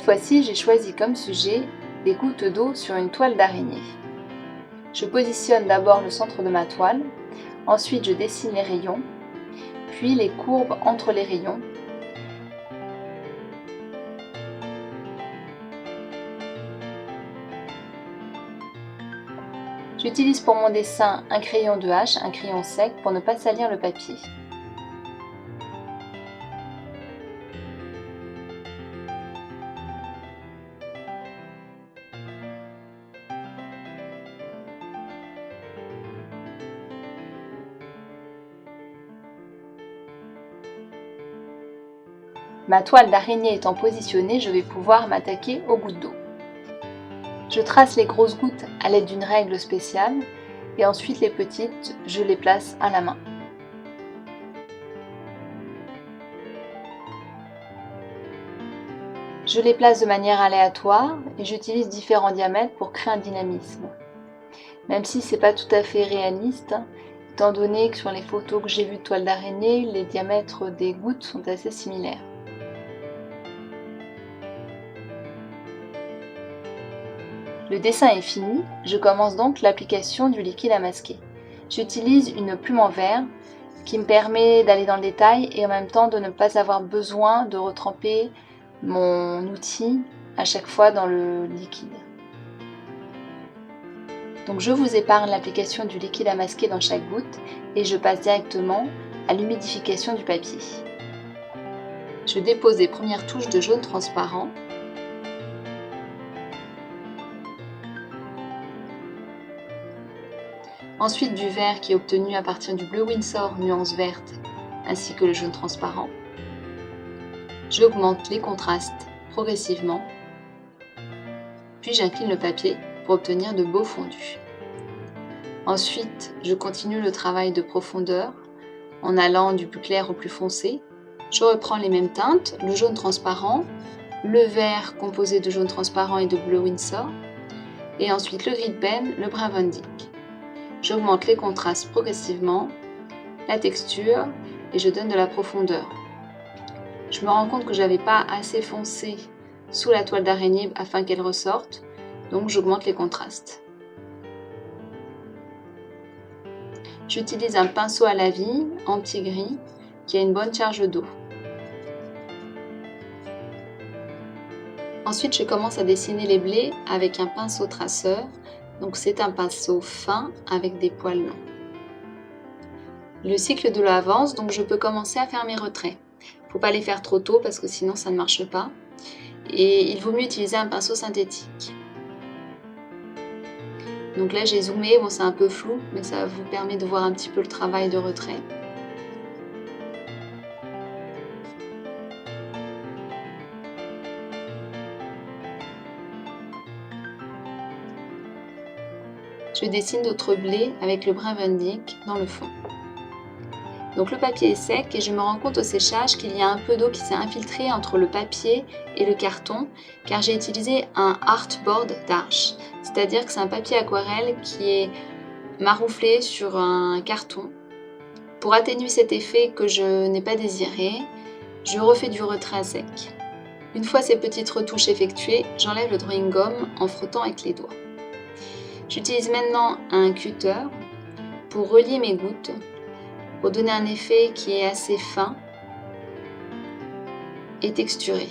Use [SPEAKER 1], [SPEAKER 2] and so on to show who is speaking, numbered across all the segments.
[SPEAKER 1] Cette fois-ci, j'ai choisi comme sujet des gouttes d'eau sur une toile d'araignée. Je positionne d'abord le centre de ma toile, ensuite je dessine les rayons, puis les courbes entre les rayons. J'utilise pour mon dessin un crayon de H, un crayon sec, pour ne pas salir le papier. Ma toile d'araignée étant positionnée, je vais pouvoir m'attaquer aux gouttes d'eau. Je trace les grosses gouttes à l'aide d'une règle spéciale et ensuite les petites, je les place à la main. Je les place de manière aléatoire et j'utilise différents diamètres pour créer un dynamisme. Même si c'est pas tout à fait réaliste, étant donné que sur les photos que j'ai vues de toile d'araignée, les diamètres des gouttes sont assez similaires. Le dessin est fini, je commence donc l'application du liquide à masquer. J'utilise une plume en verre qui me permet d'aller dans le détail et en même temps de ne pas avoir besoin de retremper mon outil à chaque fois dans le liquide. Donc je vous épargne l'application du liquide à masquer dans chaque goutte et je passe directement à l'humidification du papier. Je dépose les premières touches de jaune transparent. Ensuite du vert qui est obtenu à partir du bleu Winsor nuance verte ainsi que le jaune transparent. J'augmente les contrastes progressivement, puis j'incline le papier pour obtenir de beaux fondus. Ensuite, je continue le travail de profondeur en allant du plus clair au plus foncé. Je reprends les mêmes teintes, le jaune transparent, le vert composé de jaune transparent et de bleu Winsor, et ensuite le gris de pen, le brun Van Dyck. J'augmente les contrastes progressivement, la texture et je donne de la profondeur. Je me rends compte que j'avais pas assez foncé sous la toile d'araignée afin qu'elle ressorte, donc j'augmente les contrastes. J'utilise un pinceau à la vie en petit gris qui a une bonne charge d'eau. Ensuite, je commence à dessiner les blés avec un pinceau traceur. Donc c'est un pinceau fin avec des poils longs. Le cycle de l'eau avance, donc je peux commencer à faire mes retraits. Faut pas les faire trop tôt parce que sinon ça ne marche pas. Et il vaut mieux utiliser un pinceau synthétique. Donc là j'ai zoomé, bon c'est un peu flou, mais ça vous permet de voir un petit peu le travail de retrait. Je dessine d'autres blés avec le brun Van Dyck dans le fond. Donc le papier est sec et je me rends compte au séchage qu'il y a un peu d'eau qui s'est infiltrée entre le papier et le carton car j'ai utilisé un artboard d'Arches, c'est-à-dire que c'est un papier aquarelle qui est marouflé sur un carton. Pour atténuer cet effet que je n'ai pas désiré, je refais du retrait à sec. Une fois ces petites retouches effectuées, j'enlève le drawing gum en frottant avec les doigts. J'utilise maintenant un cutter pour relier mes gouttes, pour donner un effet qui est assez fin et texturé.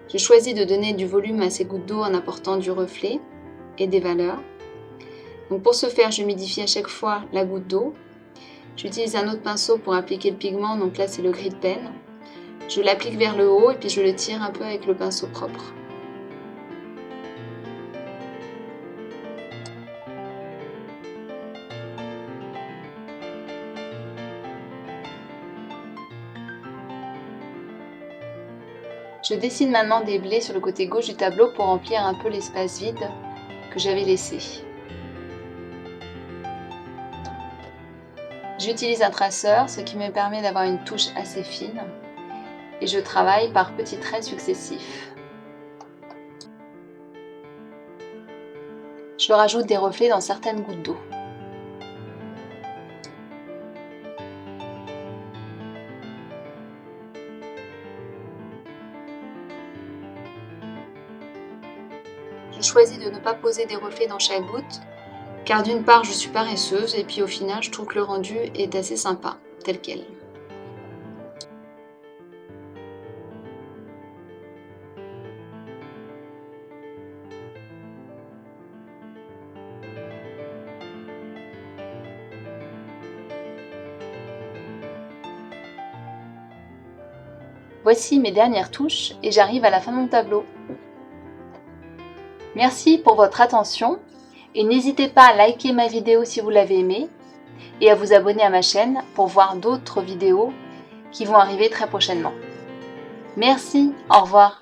[SPEAKER 1] Je choisis de donner du volume à ces gouttes d'eau en apportant du reflet et des valeurs. Donc pour ce faire, j'humidifie à chaque fois la goutte d'eau. J'utilise un autre pinceau pour appliquer le pigment, donc là c'est le gris de pen. Je l'applique vers le haut et puis je le tire un peu avec le pinceau propre. Je dessine maintenant des blés sur le côté gauche du tableau pour remplir un peu l'espace vide que j'avais laissé. J'utilise un traceur, ce qui me permet d'avoir une touche assez fine, et je travaille par petits traits successifs. Je rajoute des reflets dans certaines gouttes d'eau. Je choisis de ne pas poser des reflets dans chaque goutte, car d'une part je suis paresseuse et puis au final je trouve que le rendu est assez sympa, tel quel. Voici mes dernières touches et j'arrive à la fin de mon tableau. Merci pour votre attention et n'hésitez pas à liker ma vidéo si vous l'avez aimée et à vous abonner à ma chaîne pour voir d'autres vidéos qui vont arriver très prochainement. Merci, au revoir.